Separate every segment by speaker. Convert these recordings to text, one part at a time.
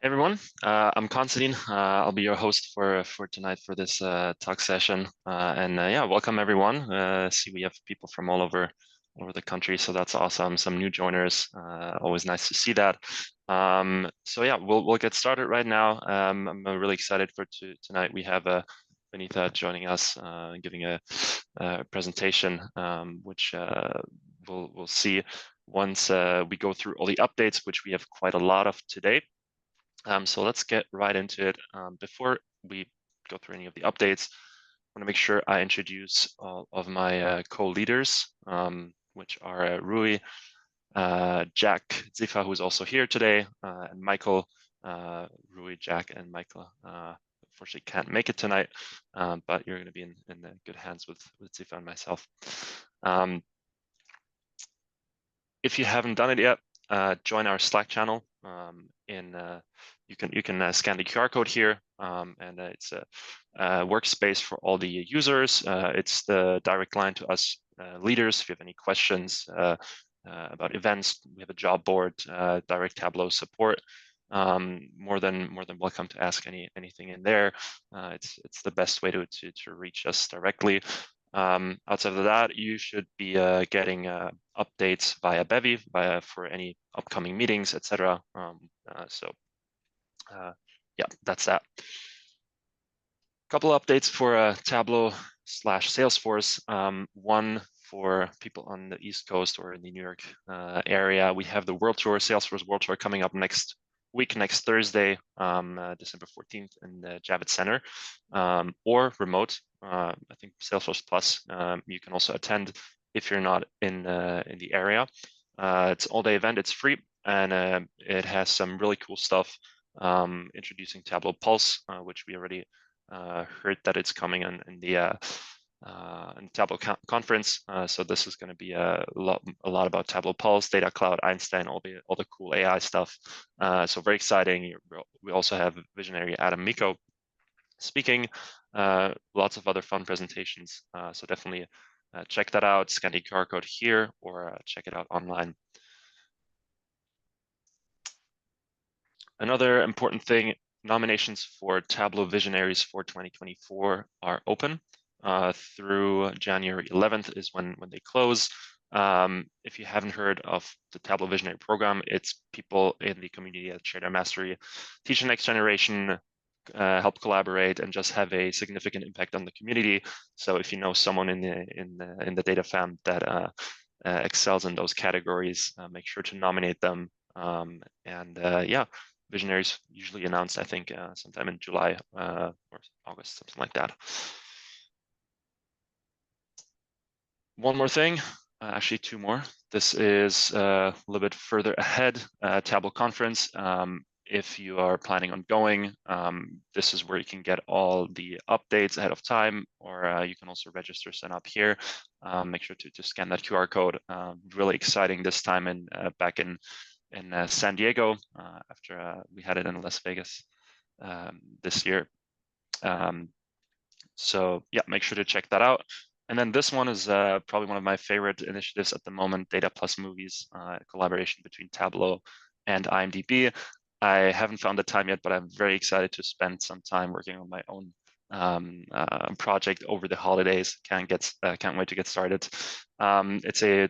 Speaker 1: Everyone, I'm Constantine. I'll be your host for tonight for this talk session. Yeah, welcome everyone. See, we have people from all over the country, so that's awesome. Some new joiners. Always nice to see that. Yeah, we'll get started right now. I'm really excited for tonight. We have Vanitha joining us, giving a presentation, which we'll see once we go through all the updates, which we have quite a lot of today. So let's get right into it. Before we go through any of the updates, I want to make sure I introduce all of my co-leaders, which are Rui, Jack, Zifa, who is also here today, and Michael. Rui, Jack, and Michael unfortunately can't make it tonight, but you're going to be in good hands with Zifa and myself. If you haven't done it yet, join our Slack channel. You can scan the QR code here, and it's a workspace for all the users. It's the direct line to us leaders. If you have any questions about events, we have a job board, direct Tableau support. More than welcome to ask anything in there. It's the best way to reach us directly. Outside of that, you should be getting updates via Bevy for any upcoming meetings, etc. Yeah, that's that. Couple updates for Tableau/Salesforce. One for people on the East Coast or in the New York area. We have the World Tour, Salesforce World Tour, coming up next week, next Thursday, December 14th in the Javits Center, or remote. I think Salesforce Plus, you can also attend if you're not in the area. It's an all-day event. It's free, and it has some really cool stuff, introducing Tableau Pulse, which we already heard that it's coming in the Tableau conference. So this is going to be a lot about Tableau Pulse, Data Cloud, Einstein, all the cool AI stuff. So very exciting. We also have visionary Adam Miko speaking. Lots of other fun presentations. So definitely check that out. Scan the QR code here or check it out online. Another important thing, nominations for Tableau Visionaries for 2024 are open. Through January 11th is when they close. If you haven't heard of the Tableau Visionary program, it's people in the community that share their mastery, teach the next generation, help collaborate, and just have a significant impact on the community. So if you know someone in the DataFam that excels in those categories, make sure to nominate them. Yeah, Visionaries usually announced, I think, sometime in July or August, something like that. One more thing, actually two more. This is a little bit further ahead, Tableau conference. If you are planning on going, this is where you can get all the updates ahead of time, or you can also register, sign up here. Make sure to scan that QR code. Really exciting this time back in San Diego, after we had it in Las Vegas this year. So yeah, make sure to check that out. And then this one is probably one of my favorite initiatives at the moment, Data Plus Movies, collaboration between Tableau and IMDb. I haven't found the time yet, but I'm very excited to spend some time working on my own project over the holidays. Can't wait to get started. It's a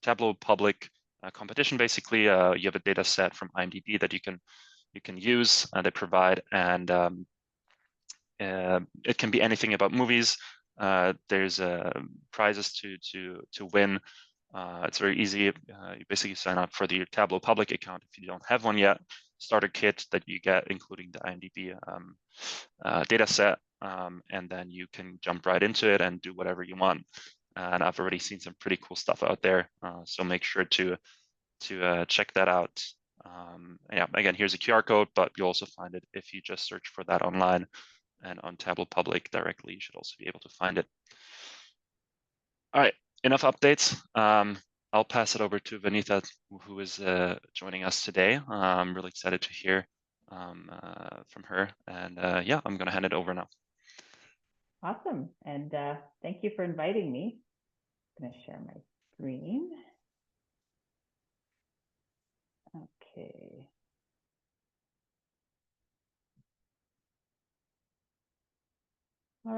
Speaker 1: Tableau public competition. Basically, you have a data set from IMDb that you can use. They provide, and it can be anything about movies. There's prizes to win. It's very easy. You basically sign up for the Tableau public account if you don't have one yet. Starter kit that you get, including the IMDb data set, and then you can jump right into it and do whatever you want. And I've already seen some pretty cool stuff out there, so make sure to check that out. Yeah, again, here's a QR code, but you'll also find it if you just search for that online, and on Tableau Public directly, you should also be able to find it. All right, enough updates. I'll pass it over to Vanitha, who is joining us today. I'm really excited to hear from her. And yeah, I'm going to hand it over now.
Speaker 2: Awesome. And thank you for inviting me. I'm going to share my screen. Okay.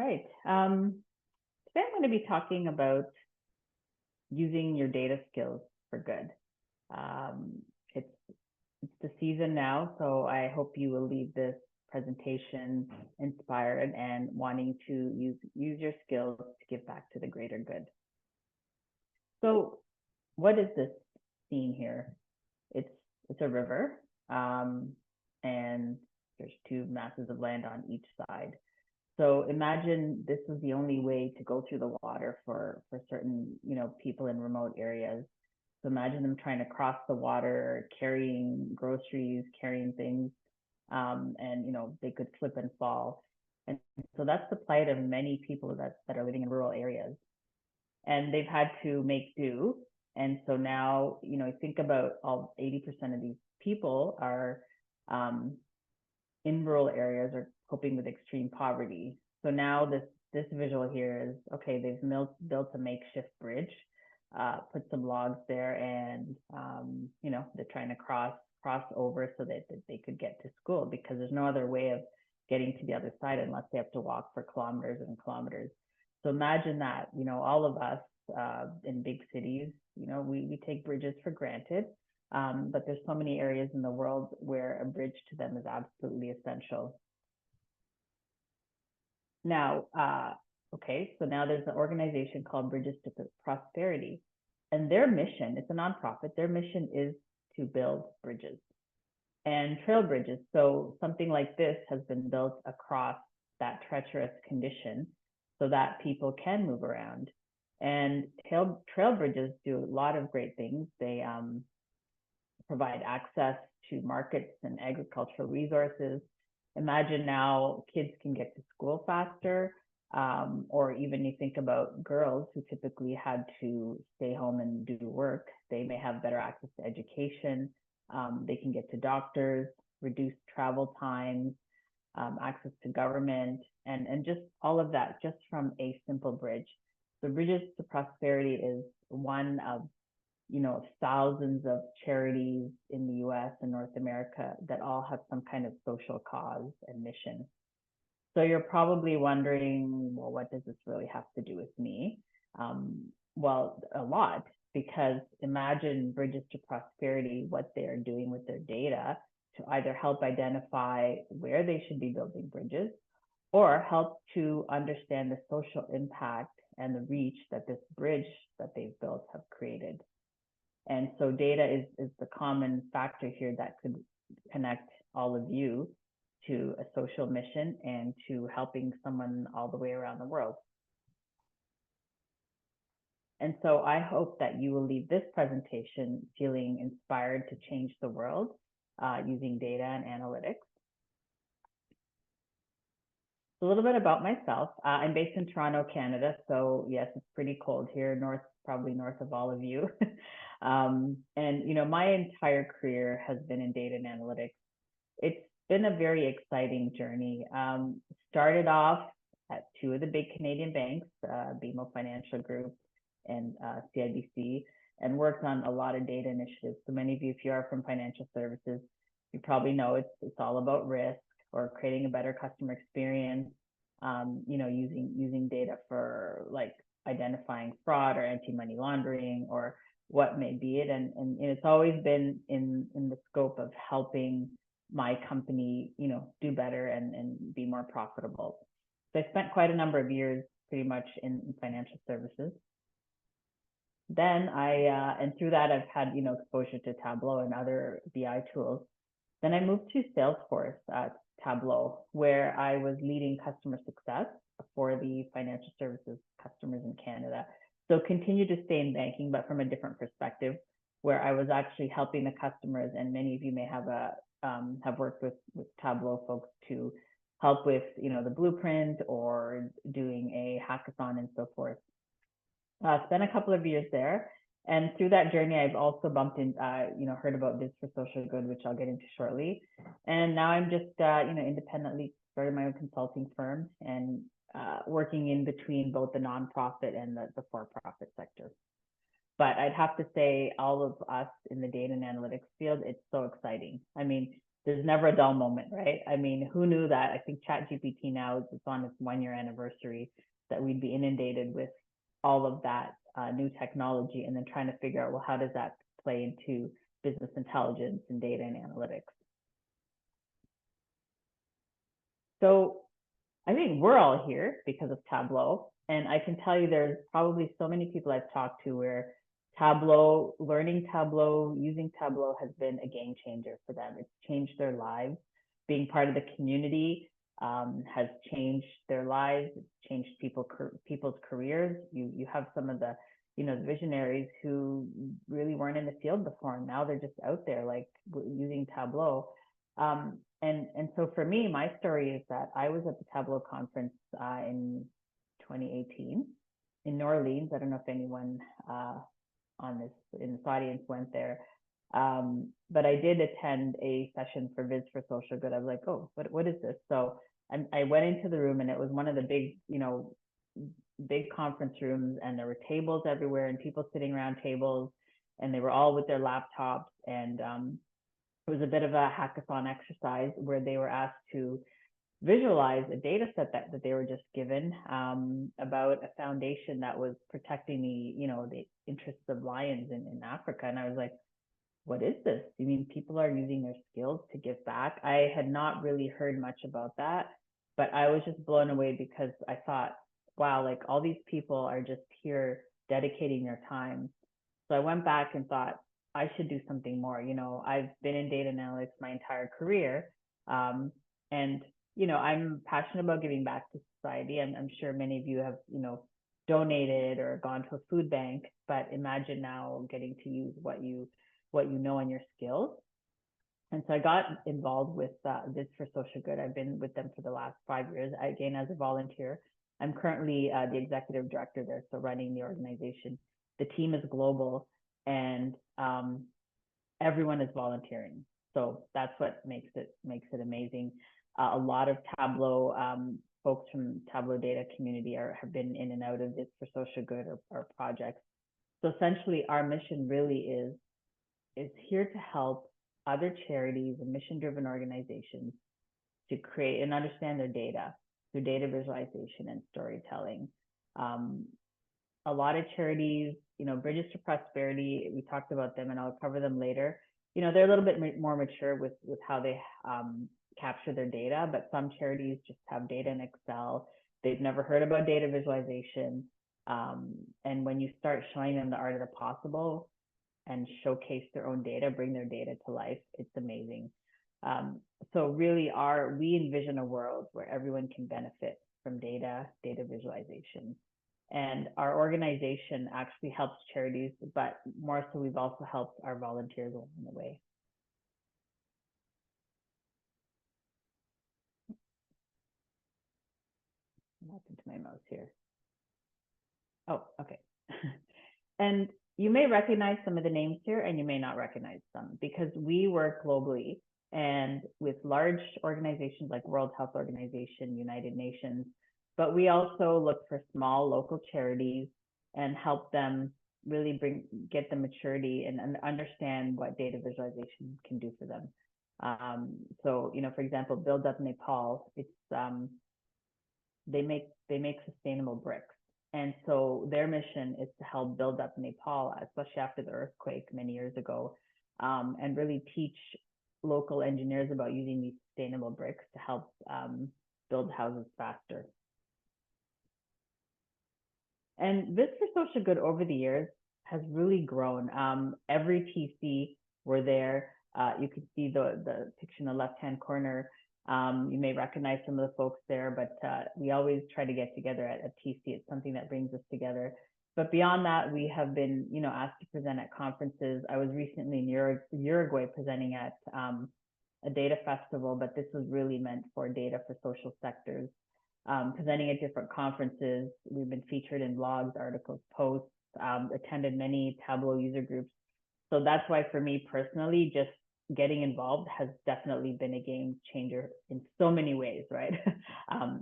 Speaker 2: right. Today I'm going to be talking about using your data skills for good. It's the season now, so I hope you will leave this presentation inspired and wanting to use your skills to give back to the greater good. So what is this scene here? It's a river, and there's two masses of land on each side. So imagine this is the only way to go through the water for certain, people in remote areas. So imagine them trying to cross the water, carrying groceries, carrying things, and they could slip and fall. And so that's the plight of many people that are living in rural areas. And they've had to make do. And so now, think about all 80% of these people are in rural areas are coping with extreme poverty. So now this visual here is, okay, they've built a makeshift bridge, put some logs there, and they're trying to cross over so that they could get to school, because there's no other way of getting to the other side unless they have to walk for kilometers and kilometers. So imagine that, all of us in big cities, we take bridges for granted. But there's so many areas in the world where a bridge to them is absolutely essential. Now, so now there's an organization called Bridges to Prosperity, and their mission, it's a nonprofit, their mission is to build bridges and trail bridges. So something like this has been built across that treacherous condition so that people can move around. And trail bridges do a lot of great things. They provide access to markets and agricultural resources. Imagine now kids can get to school faster, or even you think about girls who typically had to stay home and do work. They may have better access to education. They can get to doctors, reduce travel times, access to government, and just all of that just from a simple bridge. So Bridges to Prosperity is one of thousands of charities in the US and North America that all have some kind of social cause and mission. So you're probably wondering, well, what does this really have to do with me? Well, a lot, because imagine Bridges to Prosperity, what they're doing with their data to either help identify where they should be building bridges, or help to understand the social impact and the reach that this bridge that they've built have created. And so data is the common factor here that could connect all of you to a social mission and to helping someone all the way around the world. And so I hope that you will leave this presentation feeling inspired to change the world using data and analytics. A little bit about myself. I'm based in Toronto, Canada. So yes, it's pretty cold here, probably north of all of you. And my entire career has been in data and analytics. It's been a very exciting journey. Started off at two of the big Canadian banks, BMO Financial Group and CIBC, and worked on a lot of data initiatives. So many of you, if you are from financial services, you probably know it's all about risk or creating a better customer experience, using data for like identifying fraud or anti-money laundering or what may be it. And it's always been in the scope of helping my company, do better and be more profitable. So I spent quite a number of years pretty much in financial services. Then and through that, I've had, exposure to Tableau and other BI tools. Then I moved to Salesforce at Tableau, where I was leading customer success for the financial services customers in Canada. So continue to stay in banking, but from a different perspective, where I was actually helping the customers. And many of you may have worked with Tableau folks to help with, the blueprint or doing a hackathon and so forth. Spent a couple of years there. And through that journey, I've also bumped in, heard about Biz for Social Good, which I'll get into shortly. And now I'm just, independently started my own consulting firm and working in between both the nonprofit and the for-profit sector. But I'd have to say all of us in the data and analytics field, it's so exciting. I mean, there's never a dull moment, right? I mean, who knew that? I think ChatGPT now is on its 1 year anniversary, that we'd be inundated with all of that new technology, and then trying to figure out, well, how does that play into business intelligence and data and analytics? So I think we're all here because of Tableau. And I can tell you there's probably so many people I've talked to where Tableau, learning Tableau, using Tableau has been a game changer for them. It's changed their lives. Being part of the community has changed their lives. It's changed people's careers. You have some of the the visionaries who really weren't in the field before, and now they're just out there like using Tableau. And so for me, my story is that I was at the Tableau conference in 2018 in New Orleans. I don't know if anyone in this audience went there, but I did attend a session for Viz for Social Good. I was like, oh, what is this? So I went into the room, and it was one of the big conference rooms, and there were tables everywhere and people sitting around tables, and they were all with their laptops, and it was a bit of a hackathon exercise where they were asked to visualize a data set that they were just given about a foundation that was protecting the interests of lions in Africa. And I was like, what is this? You mean people are using their skills to give back? I had not really heard much about that, but I was just blown away because I thought, wow, like all these people are just here dedicating their time. So I went back and thought, I should do something more. I've been in data analytics my entire career. And, I'm passionate about giving back to society. I'm sure many of you have, donated or gone to a food bank, but imagine now getting to use what you know and your skills. And so I got involved with Viz for Social Good. I've been with them for the last 5 years, again, as a volunteer. I'm currently the executive director there, so running the organization. The team is global, and everyone is volunteering. So that's what makes it amazing. A lot of Tableau folks from Tableau data community have been in and out of this for social good or projects. So essentially, our mission really is here to help other charities and mission-driven organizations to create and understand their data through data visualization and storytelling. A lot of charities, Bridges to Prosperity, we talked about them, and I'll cover them later. They're a little bit more mature with how they capture their data, but some charities just have data in Excel. They've never heard about data visualization. And when you start showing them the art of the possible and showcase their own data, bring their data to life, it's amazing. So really we envision a world where everyone can benefit from data visualization. And our organization actually helps charities, but more so we've also helped our volunteers along the way. What happened to my mouse here? Oh, okay. And you may recognize some of the names here, and you may not recognize some, because we work globally and with large organizations like World Health Organization, United Nations, but we also look for small local charities and help them really get the maturity and understand what data visualization can do for them. So, for example, Build Up Nepal, it's they make sustainable bricks. And so their mission is to help build up Nepal, especially after the earthquake many years ago, and really teach local engineers about using these sustainable bricks to help build houses faster. And Viz for Social Good over the years has really grown. Every TC we're there. You can see the picture in the left-hand corner. You may recognize some of the folks there, but we always try to get together at TC. It's something that brings us together. But beyond that, we have been, asked to present at conferences. I was recently in Uruguay presenting at a data festival, but this was really meant for data for social sectors. Presenting at different conferences. We've been featured in blogs, articles, posts, attended many Tableau user groups. So that's why for me personally, just getting involved has definitely been a game changer in so many ways, right?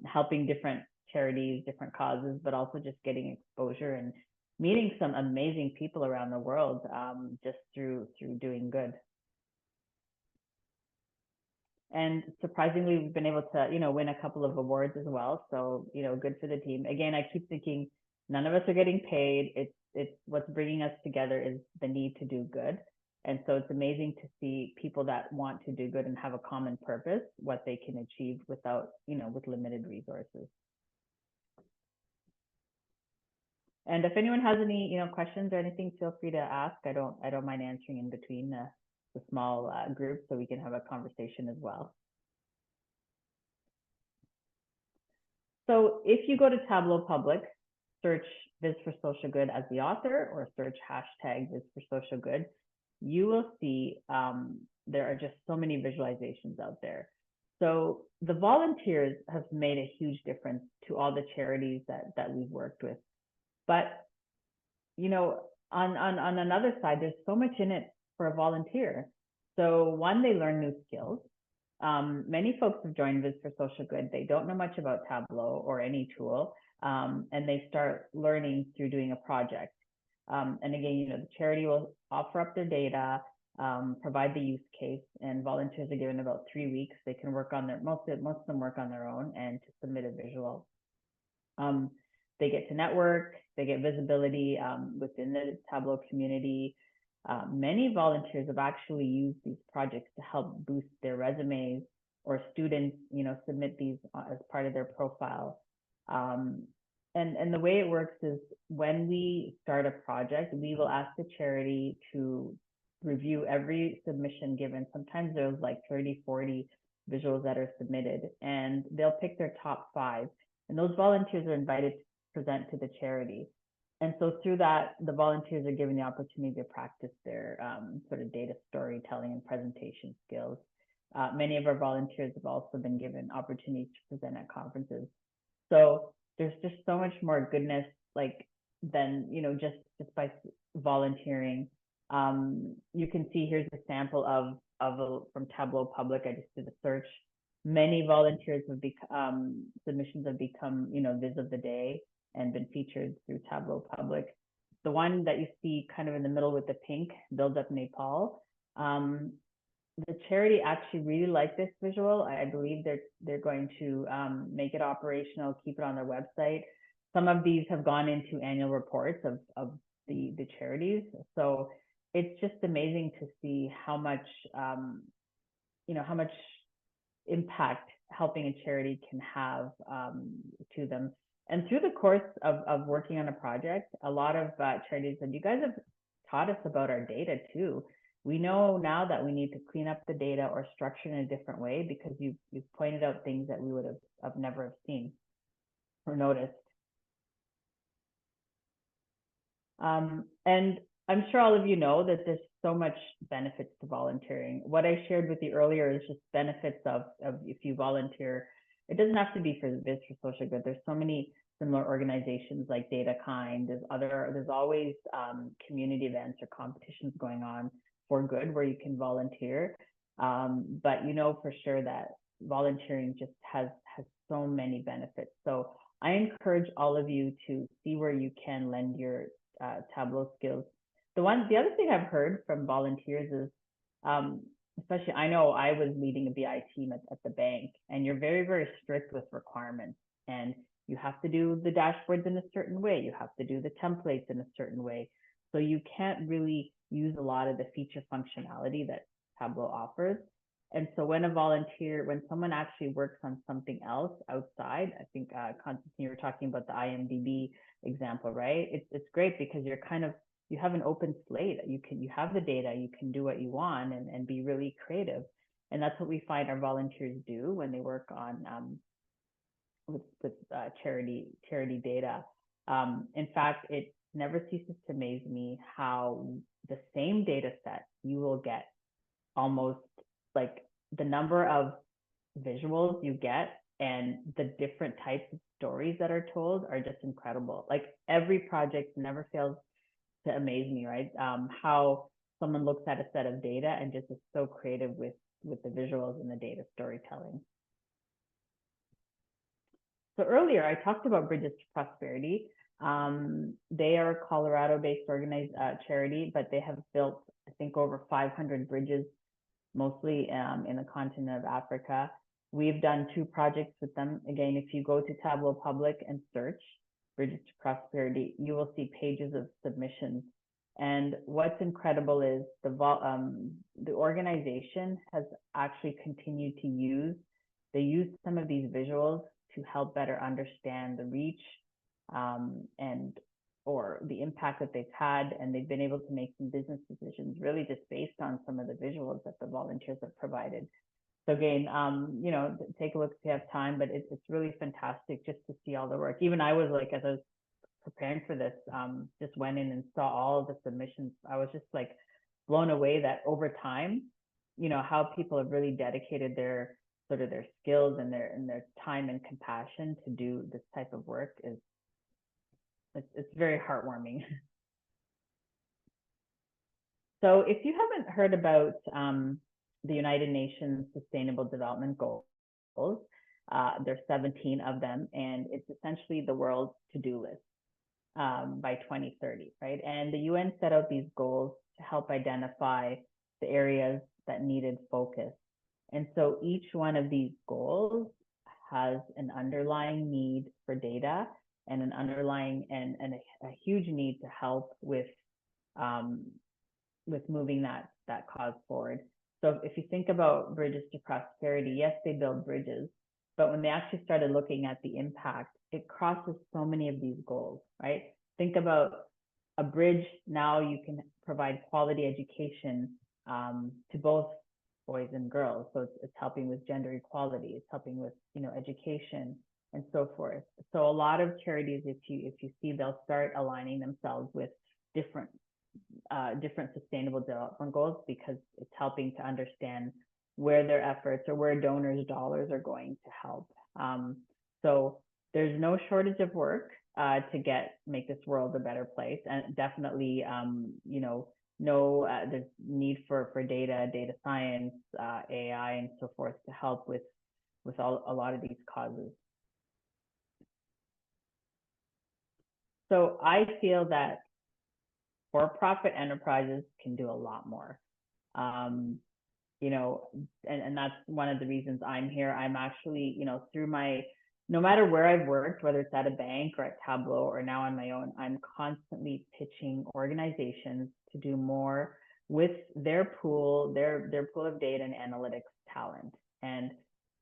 Speaker 2: Helping different charities, different causes, but also just getting exposure and meeting some amazing people around the world just through doing good. And surprisingly, we've been able to, win a couple of awards as well. So, good for the team. Again, I keep thinking none of us are getting paid. It's what's bringing us together is the need to do good. And so it's amazing to see people that want to do good and have a common purpose, what they can achieve without, with limited resources. And if anyone has any, questions or anything, feel free to ask. I don't mind answering in between the small group, so we can have a conversation as well. So if you go to Tableau Public, search Viz for Social Good as the author, or search hashtag Viz for Social Good, you will see there are just so many visualizations out there. So the volunteers have made a huge difference to all the charities that we've worked with. But, on another side, there's so much in it for a volunteer. So one, they learn new skills. Many folks have joined Viz for Social Good. They don't know much about Tableau or any tool, and they start learning through doing a project. And again, the charity will offer up their data, provide the use case, and volunteers are given about 3 weeks. They can work on most of them work on their own and to submit a visual. They get to network, they get visibility within the Tableau community. Many volunteers have actually used these projects to help boost their resumes, or students, submit these as part of their profile. And the way it works is when we start a project, we will ask the charity to review every submission given. Sometimes there's like 30, 40 visuals that are submitted, and they'll pick their top 5. And those volunteers are invited to present to the charity. And so through that, the volunteers are given the opportunity to practice their sort of data storytelling and presentation skills. Many of our volunteers have also been given opportunities to present at conferences. So there's just so much more goodness, like, than, just by volunteering. You can see here's a sample from Tableau Public. I just did a search. Many volunteers have become, submissions have become, Viz of the Day and been featured through Tableau Public. The one that you see kind of in the middle with the pink, Build Up Nepal, the charity actually really liked this visual. I believe they're going to make it operational, keep it on their website. Some of these have gone into annual reports of the charities. So it's just amazing to see how much, how much impact helping a charity can have to them. And through the course of working on a project, a lot of charities said, you guys have taught us about our data too. We know now that we need to clean up the data or structure in a different way, because you've pointed out things that we would have never have seen or noticed. And I'm sure all of you know that there's so much benefits to volunteering. What I shared with you earlier is just benefits of if you volunteer. It doesn't have to be for Viz for Social Good. There's so many similar organizations like DataKind. There's always community events or competitions going on for good where you can volunteer. But for sure that volunteering just has so many benefits. So I encourage all of you to see where you can lend your Tableau skills. The other thing I've heard from volunteers is, especially, I know I was leading a BI team at the bank, and you're very, very strict with requirements, and you have to do the dashboards in a certain way. You have to do the templates in a certain way. So you can't really use a lot of the feature functionality that Tableau offers. And so when someone actually works on something else outside, I think, Constantine, you were talking about the IMDb example, right? It's great because you have an open slate. You have the data, you can do what you want and be really creative. And that's what we find our volunteers do when they work on with charity data. In fact, it never ceases to amaze me how the same data set you will get almost like the number of visuals you get and the different types of stories that are told are just incredible. Like every project never fails to amaze me, right? How someone looks at a set of data and just is so creative with the visuals and the data storytelling. So earlier I talked about Bridges to Prosperity. They are a Colorado-based organized charity, but they have built, I think, over 500 bridges mostly in the continent of Africa. We've done 2 projects with them. Again, if you go to Tableau Public and search Bridges to Prosperity, you will see pages of submissions. And what's incredible is the organization has actually continued to they use some of these visuals to help better understand the reach and or the impact that they've had, and they've been able to make some business decisions really just based on some of the visuals that the volunteers have provided. So again, you know, take a look if you have time, but it's really fantastic just to see all the work. Even I was like, as I was preparing for this, just went in and saw all of the submissions. I was just like blown away that over time, you know, how people have really dedicated their sort of their skills and their time and compassion to do this type of work is it's very heartwarming. So if you haven't heard about the United Nations Sustainable Development Goals, there's 17 of them, and it's essentially the world's to-do list by 2030, right? And the UN set out these goals to help identify the areas that needed focus. And so each one of these goals has an underlying need for data and an underlying and a huge need to help with moving that cause forward. So if you think about Bridges to Prosperity, yes, they build bridges, but when they actually started looking at the impact, it crosses so many of these goals, right? Think about a bridge. Now you can provide quality education to both boys and girls. So it's helping with gender equality. It's helping with, you know, education and so forth. So a lot of charities, if you see, they'll start aligning themselves with different sustainable development goals because it's helping to understand where their efforts or where donors' dollars are going to help. So there's no shortage of work to make this world a better place, and definitely, you know, there's need for data science, AI, and so forth to help with a lot of these causes. So I feel that for-profit enterprises can do a lot more. You know, and that's one of the reasons I'm here. I'm actually, you know, no matter where I've worked, whether it's at a bank or at Tableau or now on my own, I'm constantly pitching organizations to do more with their pool of data and analytics talent. And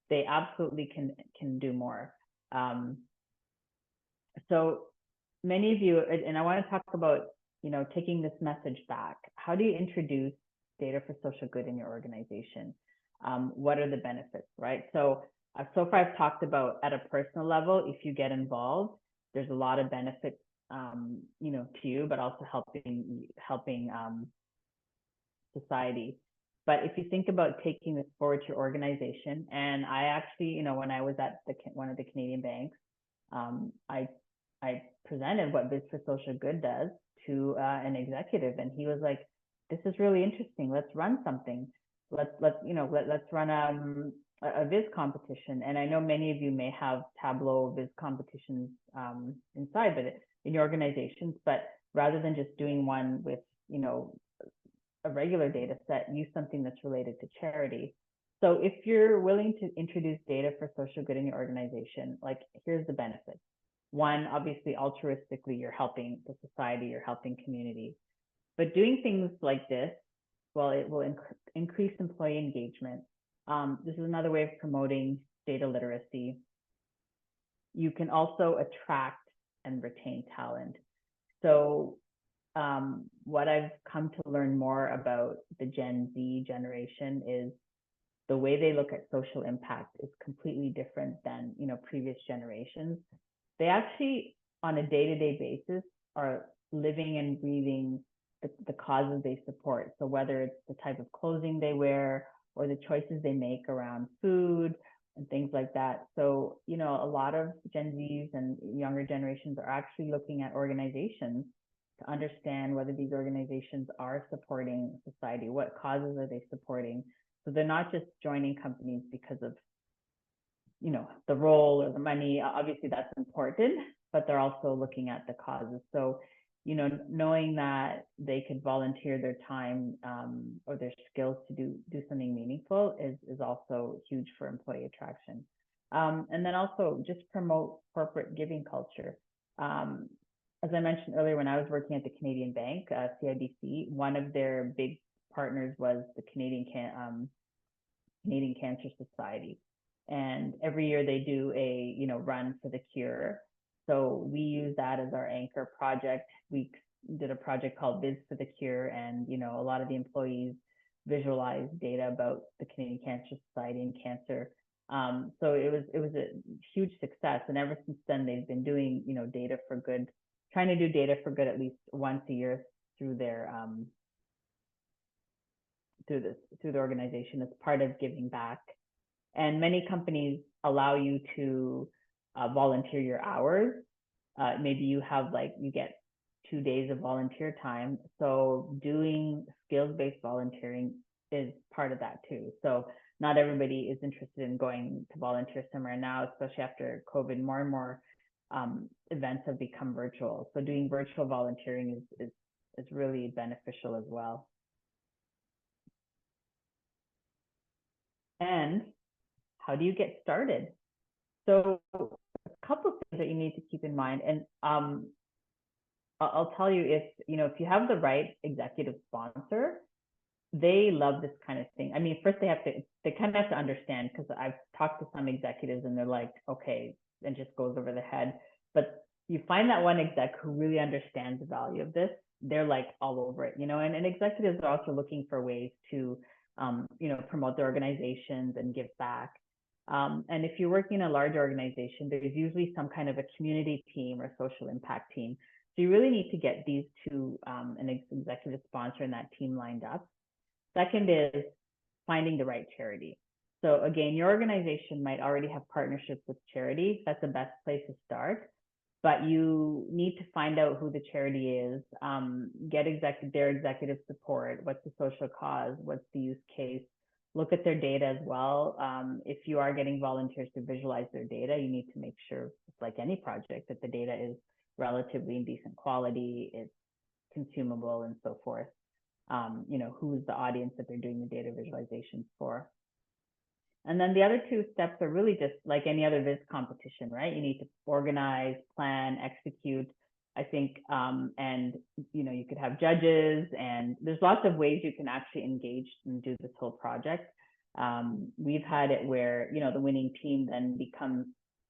Speaker 2: they absolutely can do more. So many of you, and I want to talk about, you know, taking this message back. How do you introduce data for social good in your organization? What are the benefits, right? So far I've talked about at a personal level, if you get involved, there's a lot of benefits, you know, to you, but also helping society. But if you think about taking this forward to your organization, and I actually, you know, when I was at one of the Canadian banks, I presented what Biz for Social Good does to an executive, and he was like, "This is really interesting. Let's run something. Let's run a Viz competition." And I know many of you may have Tableau Viz competitions inside, but in your organizations. But rather than just doing one with, you know, a regular data set, use something that's related to charity. So if you're willing to introduce data for social good in your organization, like, here's the benefits. One, obviously, altruistically, you're helping the society, you're helping community. But doing things like this, well, it will increase employee engagement. This is another way of promoting data literacy. You can also attract and retain talent. So what I've come to learn more about the Gen Z generation is the way they look at social impact is completely different than, you know, previous generations. They actually, on a day-to-day basis, are living and breathing the causes they support. So whether it's the type of clothing they wear or the choices they make around food and things like that. So, you know, a lot of Gen Zs and younger generations are actually looking at organizations to understand whether these organizations are supporting society, what causes are they supporting. So they're not just joining companies because of, you know, the role or the money. Obviously that's important, but they're also looking at the causes. So knowing that they could volunteer their time or their skills to do something meaningful is also huge for employee attraction. And then also just promote corporate giving culture. As I mentioned earlier, when I was working at the Canadian Bank, CIBC, one of their big partners was the Canadian Cancer Society. And every year they do a run for the cure. So we use that as our anchor project. We did a project called Biz for the Cure, and a lot of the employees visualized data about the Canadian Cancer Society and cancer. So it was a huge success, and ever since then they've been doing data for good, trying to do data for good at least once a year through their through the organization as part of giving back. And many companies allow you to volunteer your hours. Maybe you have you get 2 days of volunteer time. So doing skills-based volunteering is part of that too. So not everybody is interested in going to volunteer somewhere now, especially after COVID. More and more events have become virtual. So doing virtual volunteering is really beneficial as well. And how do you get started? So a couple of things that you need to keep in mind, and I'll tell you, if you have the right executive sponsor, they love this kind of thing. I mean, first they kind of have to understand, because I've talked to some executives and they're like, okay, and just goes over the head. But you find that one exec who really understands the value of this, they're like all over it, and executives are also looking for ways to promote their organizations and give back. And if you're working in a large organization, there's usually some kind of a community team or social impact team. So you really need to get these two, an executive sponsor and that team lined up. Second is finding the right charity. So again, your organization might already have partnerships with charity. That's the best place to start. But you need to find out who the charity is, get their executive support. What's the social cause? What's the use case? Look at their data as well. If you are getting volunteers to visualize their data, you need to make sure, like any project, that the data is relatively in decent quality, it's consumable, and so forth. Who's the audience that they're doing the data visualizations for. And then the other two steps are really just like any other Viz competition, right? You need to organize, plan, execute, I think, and you could have judges, and there's lots of ways you can actually engage and do this whole project. We've had it where, the winning team then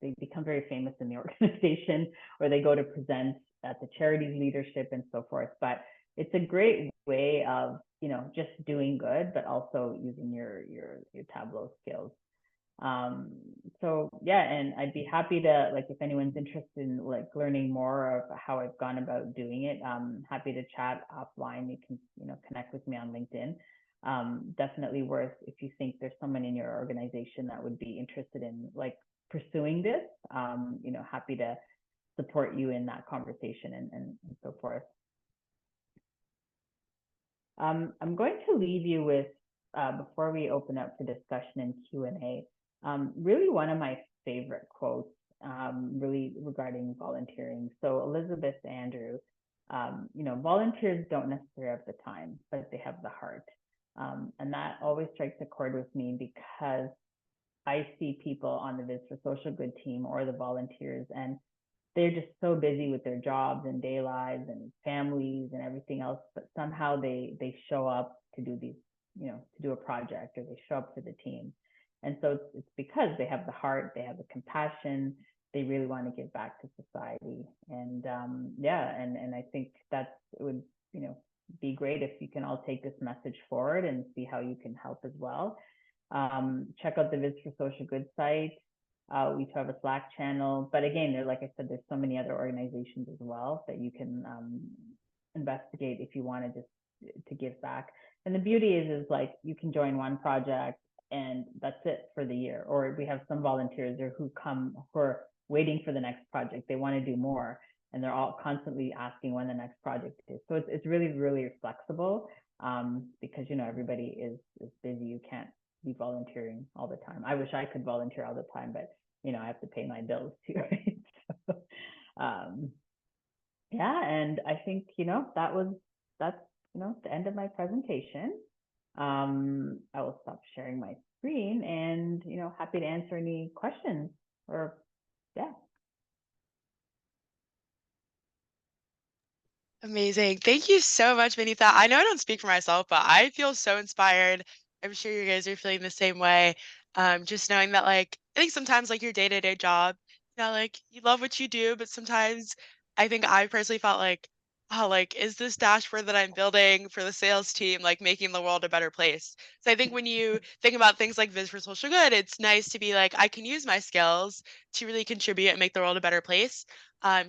Speaker 2: they become very famous in the organization, or they go to present at the charity's leadership and so forth. But it's a great way of, just doing good, but also using your Tableau skills. So yeah, and I'd be happy to, if anyone's interested in learning more of how I've gone about doing it, happy to chat offline. You can, connect with me on LinkedIn. Definitely worth, if you think there's someone in your organization that would be interested in pursuing this, happy to support you in that conversation and so forth. I'm going to leave you with, before we open up for discussion and Q&A, really one of my favorite quotes, really regarding volunteering. So Elizabeth Andrew, volunteers don't necessarily have the time, but they have the heart. And that always strikes a chord with me, because I see people on the Viz for Social Good team or the volunteers, and they're just so busy with their jobs and day lives and families and everything else, but somehow they show up to do these, to do a project, or they show up for the team. And so it's because they have the heart, they have the compassion, they really want to give back to society. And yeah, and I think it would, be great if you can all take this message forward and see how you can help as well. Check out the Viz for Social Good site. We have a Slack channel, but again, like I said, there's so many other organizations as well that you can investigate if you wanted to give back. And the beauty is you can join one project and that's it for the year. Or we have some volunteers who are waiting for the next project. They want to do more, and they're all constantly asking when the next project is. So it's really, really flexible, because everybody is busy. You can't be volunteering all the time. I wish I could volunteer all the time, but I have to pay my bills too, right? So, Yeah, and I think, that's, the end of my presentation. I will stop sharing my screen and, happy to answer any questions or, yeah.
Speaker 3: Amazing. Thank you so much, Vanitha. I know I don't speak for myself, but I feel so inspired. I'm sure you guys are feeling the same way. Just knowing that, like, I think sometimes, like, your day-to-day job, like, you love what you do, but sometimes I think I personally felt like, oh, like, is this dashboard that I'm building for the sales team, like, making the world a better place? So I think when you think about things like Viz for Social Good, it's nice to be like, I can use my skills to really contribute and make the world a better place.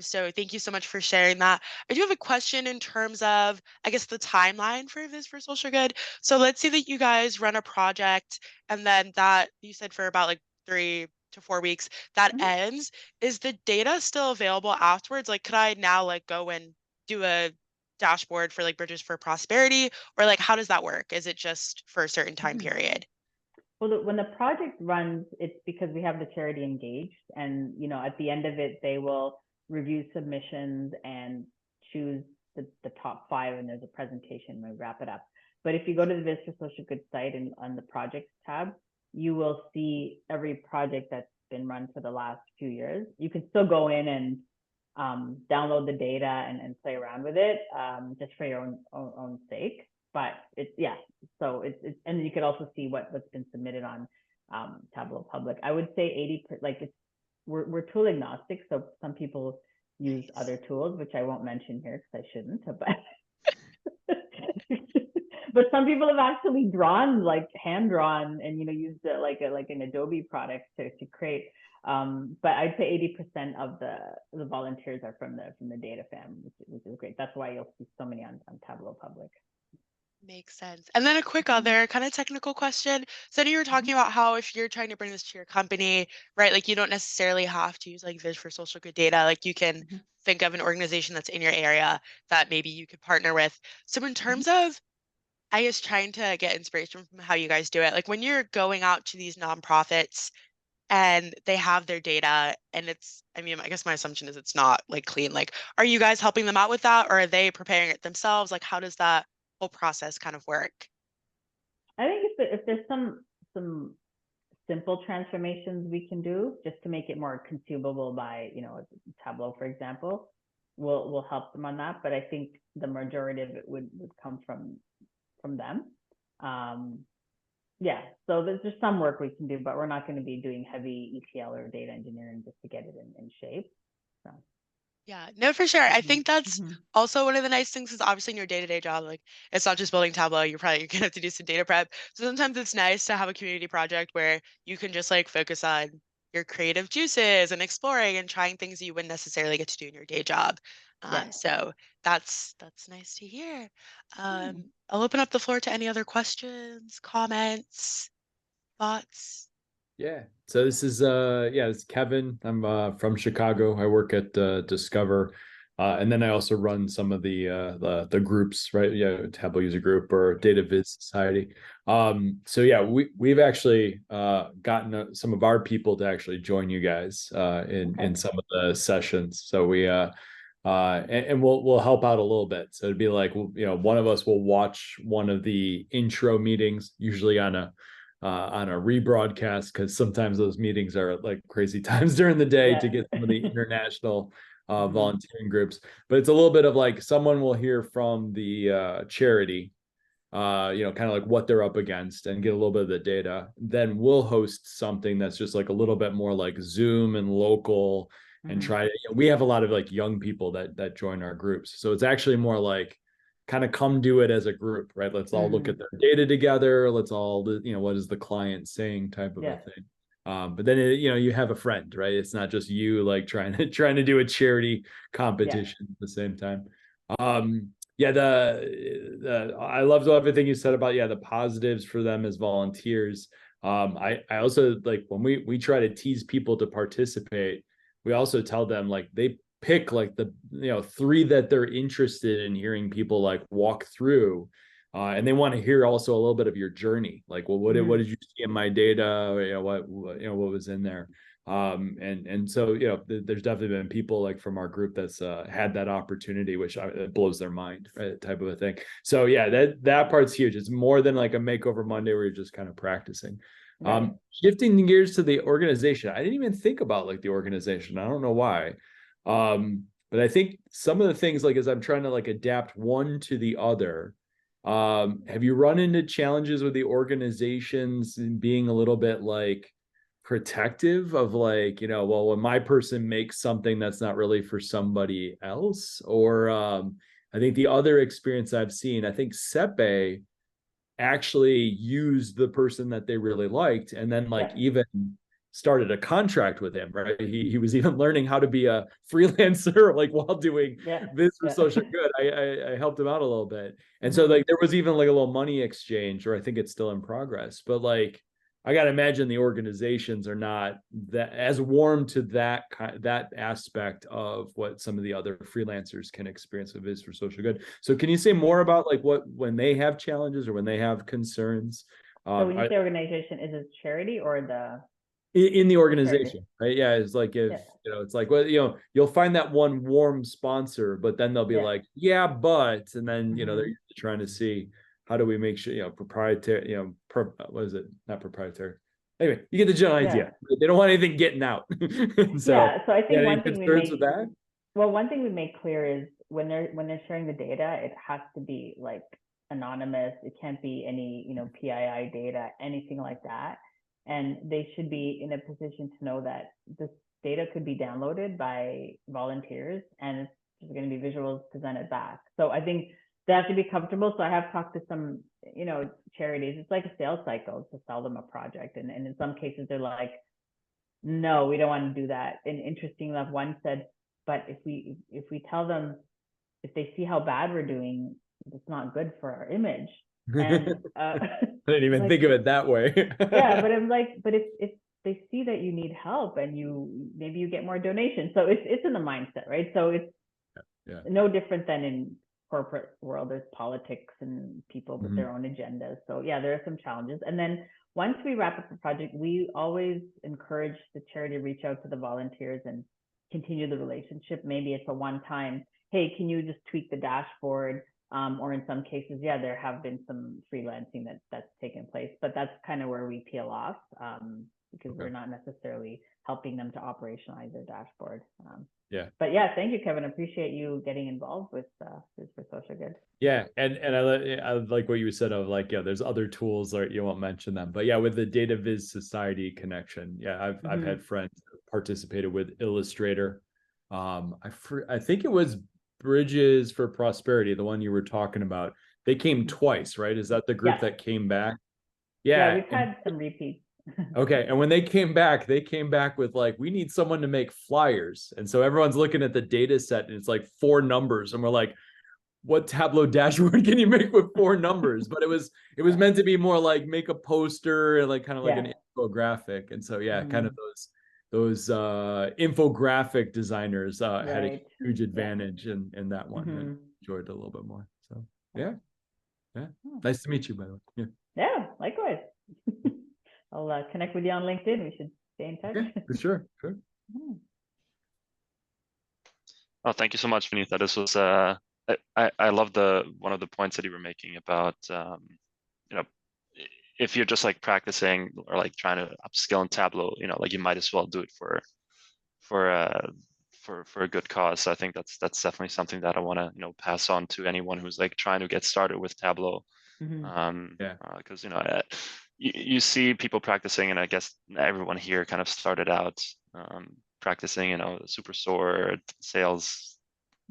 Speaker 3: So thank you so much for sharing that. I do have a question in terms of, I guess, the timeline for Viz for Social Good. So let's say that you guys run a project and then that you said for about like 3 to 4 weeks that
Speaker 2: Mhm.
Speaker 3: ends. Is the data still available afterwards? Like, could I now like go and do a dashboard for like Bridges for Prosperity, or like how does that work? Is it just for a certain time
Speaker 2: Mhm.
Speaker 3: period?
Speaker 2: Well, when the project runs, it's because we have the charity engaged, and at the end of it, they will review submissions and choose the top five, and there's a presentation. We wrap it up. But if you go to the Viz for Social Good site and on the projects tab, you will see every project that's been run for the last few years. You can still go in and download the data and play around with it, just for your own sake. But it's, yeah, so it's and you could also see what's been submitted on Tableau Public. I would say 80 like it's we're tool agnostic, so some people use
Speaker 3: Nice.
Speaker 2: other tools, which I won't mention here because I shouldn't, but but some people have actually drawn, like hand drawn, and used it like an Adobe product to create. But I'd say 80% of the volunteers are from the DataFam, which is great. That's why you'll see so many on Tableau Public.
Speaker 3: Makes sense. And then a quick other kind of technical question. So you were talking about how if you're trying to bring this to your company, right, like you don't necessarily have to use like Viz for social good data. Like you can
Speaker 2: Mm-hmm.
Speaker 3: think of an organization that's in your area that maybe you could partner with. So in
Speaker 2: Mm-hmm.
Speaker 3: terms of, I guess, trying to get inspiration from how you guys do it, like when you're going out to these nonprofits and they have their data and it's, I mean, I guess my assumption is it's not like clean. Like, are you guys helping them out with that, or are they preparing it themselves? Like, how does that whole process kind of work?
Speaker 2: I think if there's some simple transformations we can do just to make it more consumable by Tableau, for example, we'll help them on that. But I think the majority of it would come from them. Um, yeah, so there's just some work we can do, but we're not going to be doing heavy ETL or data engineering just to get it in shape. So.
Speaker 3: Yeah, no, for sure. I
Speaker 2: Mm-hmm.
Speaker 3: think that's
Speaker 2: Mm-hmm.
Speaker 3: also one of the nice things is obviously in your day-to-day job, like it's not just building Tableau, you're gonna have to do some data prep. So sometimes it's nice to have a community project where you can just like focus on your creative juices and exploring and trying things you wouldn't necessarily get to do in your day job.
Speaker 2: Yeah.
Speaker 3: So that's nice to hear.
Speaker 2: Hmm.
Speaker 3: I'll open up the floor to any other questions, comments, thoughts.
Speaker 4: Yeah. So this is it's Kevin. I'm from Chicago. I work at Discover. And then I also run some of the groups, right? Yeah, Tableau User Group or Data Viz Society. So yeah, we've actually gotten some of our people to actually join you guys in some of the sessions. So and we'll help out a little bit. So it'd be like one of us will watch one of the intro meetings, usually on a rebroadcast, because sometimes those meetings are like crazy times during the day to
Speaker 2: Yeah.
Speaker 4: get some of the international
Speaker 2: Mm-hmm.
Speaker 4: volunteering groups. But it's a little bit of like someone will hear from the charity, kind of like what they're up against and get a little bit of the data. Then we'll host something that's just like a little bit more like Zoom and local and
Speaker 2: Mm-hmm.
Speaker 4: try. We have a lot of like young people that join our groups, so it's actually more like kind of come do it as a group, right? Let's all look
Speaker 2: Mm-hmm.
Speaker 4: at their data together. Let's all, what is the client saying type of a
Speaker 2: Yeah.
Speaker 4: thing. But then you have a friend, right? It's not just you like trying to do a charity
Speaker 2: Yeah.
Speaker 4: competition at the same time. Yeah, I loved everything you said about the positives for them as volunteers. I also like when we try to tease people to participate, we also tell them like they pick like the three that they're interested in hearing people like walk through, and they want to hear also a little bit of your journey, like, well, what
Speaker 2: Mm-hmm.
Speaker 4: did you see in my data, what was in there. And so, there's definitely been people like from our group that's had that opportunity, which it blows their mind, right? Type of a thing. So yeah, that part's huge. It's more than like a makeover Monday where you're just kind of practicing.
Speaker 2: Right.
Speaker 4: Shifting gears to the organization, I didn't even think about like the organization. I don't know why. But I think some of the things, like as I'm trying to like adapt one to the other, have you run into challenges with the organizations and being a little bit like protective of like, well, when my person makes something that's not really for somebody else? Or I think the other experience I've seen, I think Sepe actually used the person that they really liked and then like even started a contract with him, right? He was even learning how to be a freelancer like while doing this for social good. I helped him out a little bit. And so like there was even like a little money exchange, or I think it's still in progress. But like I gotta imagine the organizations are not that as warm to that aspect of what some of the other freelancers can experience with Viz for Social Good. So can you say more about like when they have challenges or when they have concerns?
Speaker 2: So when you say organization, is it charity or the
Speaker 4: in the organization, right? Yeah, it's like if it's like, well, you'll find that one warm sponsor, but then they'll be like, yeah, but, and then they're trying to see how do we make sure proprietary, what is it? Not proprietary. Anyway, you get the general idea. They don't want anything getting out.
Speaker 2: So I think one thing
Speaker 4: with that.
Speaker 2: Well, one thing we make clear is when they're sharing the data, it has to be like anonymous. It can't be any PII data, anything like that. And they should be in a position to know that this data could be downloaded by volunteers and it's just going to be visuals presented back. So I think they have to be comfortable. So I have talked to some, charities. It's like a sales cycle to sell them a project. And in some cases, they're like, no, we don't want to do that. And interesting enough, one said, but if we tell them, if they see how bad we're doing, it's not good for our image. And
Speaker 4: I didn't even think of it that way.
Speaker 2: But I'm like, but if they see that you need help and maybe you get more donations. So it's in the mindset, right? So it's no different than in corporate world. There's politics and people with their own agendas. So there are some challenges. And then once we wrap up the project, we always encourage the charity to reach out to the volunteers and continue the relationship. Maybe it's a one-time, hey, can you just tweak the dashboard? Or in some cases, there have been some freelancing that's taken place, but that's kind of where we peel off because we're not necessarily helping them to operationalize their dashboard. But thank you, Kevin. I appreciate you getting involved with Viz for Social Good.
Speaker 4: Yeah, and I like what you said of like, there's other tools that you won't mention them, but with the Data Viz Society connection, I've had friends who participated with Illustrator. I think it was Bridges for Prosperity, the one you were talking about. They came twice, right? Is that the group that came back?
Speaker 2: Yeah, we've had some repeats.
Speaker 4: Okay, and when they came back with like, we need someone to make flyers. And so everyone's looking at the data set and it's like 4 numbers. And we're like, what Tableau dashboard can you make with 4 numbers? But it was meant to be more like make a poster and like kind of like an infographic. And so kind of those infographic designers had a huge advantage in that one. And enjoyed it a little bit more. So nice to meet you, by the way.
Speaker 2: Yeah, likewise. I'll connect with you on LinkedIn. We should stay in touch.
Speaker 4: Yeah, for sure.
Speaker 1: Oh, thank you so much, Vanitha. This was I love one of the points that you were making about if you're just like practicing or like trying to upskill in Tableau, like you might as well do it for a good cause. So I think that's definitely something that I want to pass on to anyone who's like trying to get started with Tableau. Because you see people practicing, and I guess everyone here kind of started out practicing, Superstore, sales,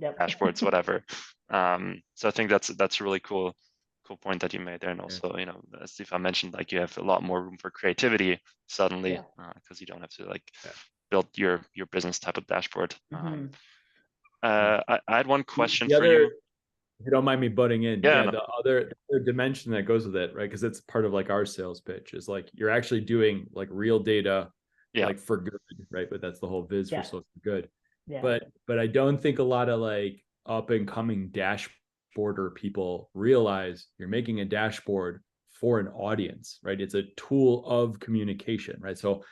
Speaker 1: dashboards, whatever. So I think that's a really cool point that you made there. And also, as Steve mentioned, like you have a lot more room for creativity suddenly because you don't have to like build your business type of dashboard. I had one question for you.
Speaker 4: If you don't mind me butting in, the other dimension that goes with it, right? Because it's part of like our sales pitch is like you're actually doing like real data, like for good, right? But that's the whole Viz for Social Good. But I don't think a lot of like up and coming dashboarder people realize you're making a dashboard for an audience, right? It's a tool of communication, right? So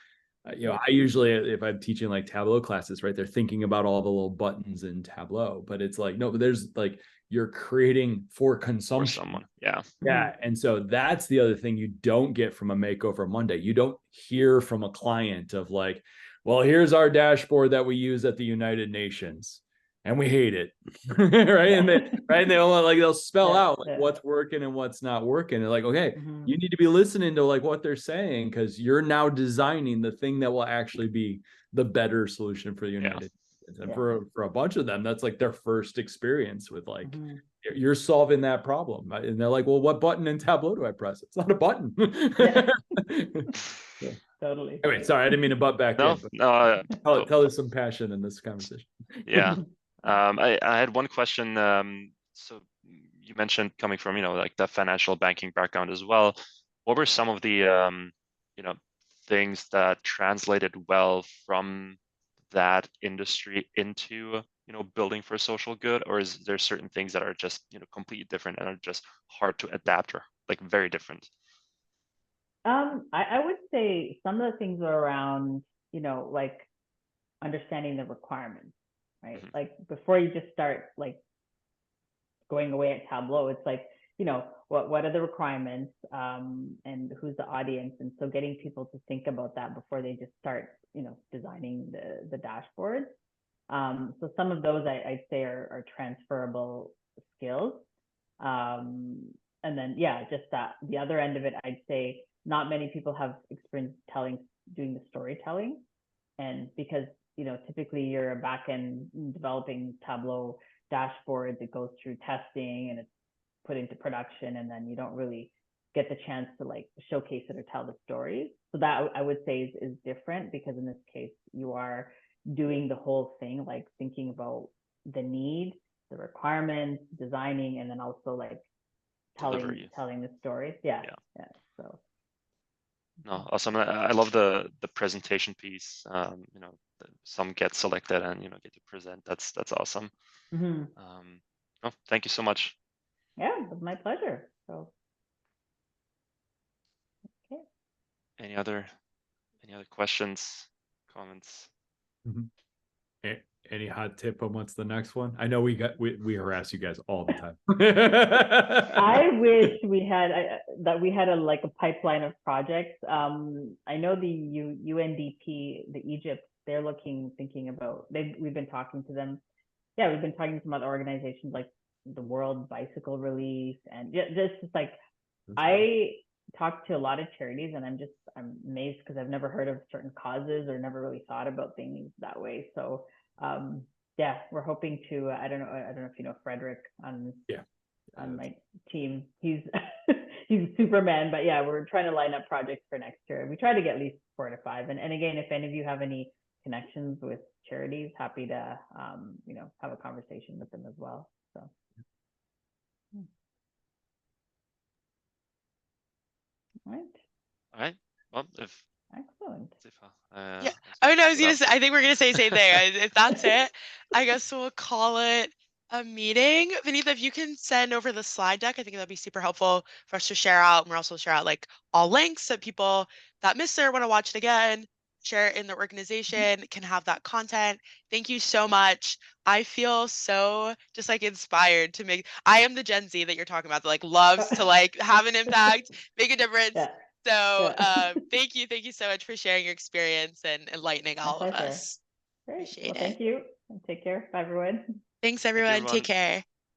Speaker 4: I usually, if I'm teaching like Tableau classes, right, they're thinking about all the little buttons in Tableau, but it's like, no, but there's like, you're creating for consumption.
Speaker 1: For someone. Yeah.
Speaker 4: Yeah. And so that's the other thing you don't get from a makeover Monday. You don't hear from a client of like, well, here's our dashboard that we use at the United Nations and we hate it. Right. And they all like, they'll spell out like what's working and what's not working. And like, okay, you need to be listening to like what they're saying, because you're now designing the thing that will actually be the better solution for the United Nations. And for a bunch of them, that's like their first experience with like, you're solving that problem. And they're like, well, what button in Tableau do I press? It's not a button.
Speaker 2: Yeah. Totally.
Speaker 4: Anyway, sorry, I didn't mean to butt back in.
Speaker 1: No,
Speaker 4: tell us some passion in this conversation.
Speaker 1: Yeah. I had one question. So you mentioned coming from, like the financial banking background as well. What were some of the, things that translated well from that industry into, building for social good? Or is there certain things that are just, completely different and are just hard to adapt, or like very different?
Speaker 2: I would say some of the things are around, like understanding the requirements, right? Like before you just start like going away at Tableau, it's like, what are the requirements, and who's the audience? And so getting people to think about that before they just start, designing the dashboards. So some of those I'd say are transferable skills. And then, just that the other end of it, I'd say not many people have experience doing the storytelling. And because, typically you're a back-end developing Tableau dashboards, it goes through testing and it's put into production, and then you don't really get the chance to like showcase it or tell the stories. So that I would say is different, because in this case, you are doing the whole thing, like thinking about the need, the requirements, designing, and then also like telling the stories. Yeah. So.
Speaker 1: No, awesome. I love the presentation piece. Some get selected and get to present. That's awesome. Thank you so much.
Speaker 2: Yeah, it was my pleasure. So, okay.
Speaker 1: Any other questions, comments?
Speaker 4: Any hot tip on what's the next one? I know we harass you guys all the time.
Speaker 2: I wish we had a pipeline of projects. I know the UNDP, the Egypt, they're thinking about. We've been talking to them. Yeah, we've been talking to some other organizations like the World Bicycle Relief, and just like I talk to a lot of charities, and I'm amazed because I've never heard of certain causes or never really thought about things that way. So we're hoping to. I don't know if you know Frederick on my team. He's he's Superman, but we're trying to line up projects for next year. We try to get at least 4 to 5. And again, if any of you have any connections with charities, happy to have a conversation with them as well. So. All
Speaker 1: right. Well,
Speaker 2: excellent.
Speaker 3: Oh no, I was gonna say. I think we're gonna say the same thing. If that's it, I guess we'll call it a meeting. Vanitha, if you can send over the slide deck, I think that'd be super helpful for us to share out. And we're also share out like all links so people that missed it or want to watch it again, share it in the organization, can have that content. Thank you so much. I feel so just like inspired to I am the Gen Z that you're talking about that like loves to like have an impact, make a difference. So thank you so much for sharing your experience and enlightening all of us.
Speaker 2: Great.
Speaker 3: Appreciate it.
Speaker 2: Thank you. And take care. Bye, everyone.
Speaker 3: Thanks, everyone. Take care.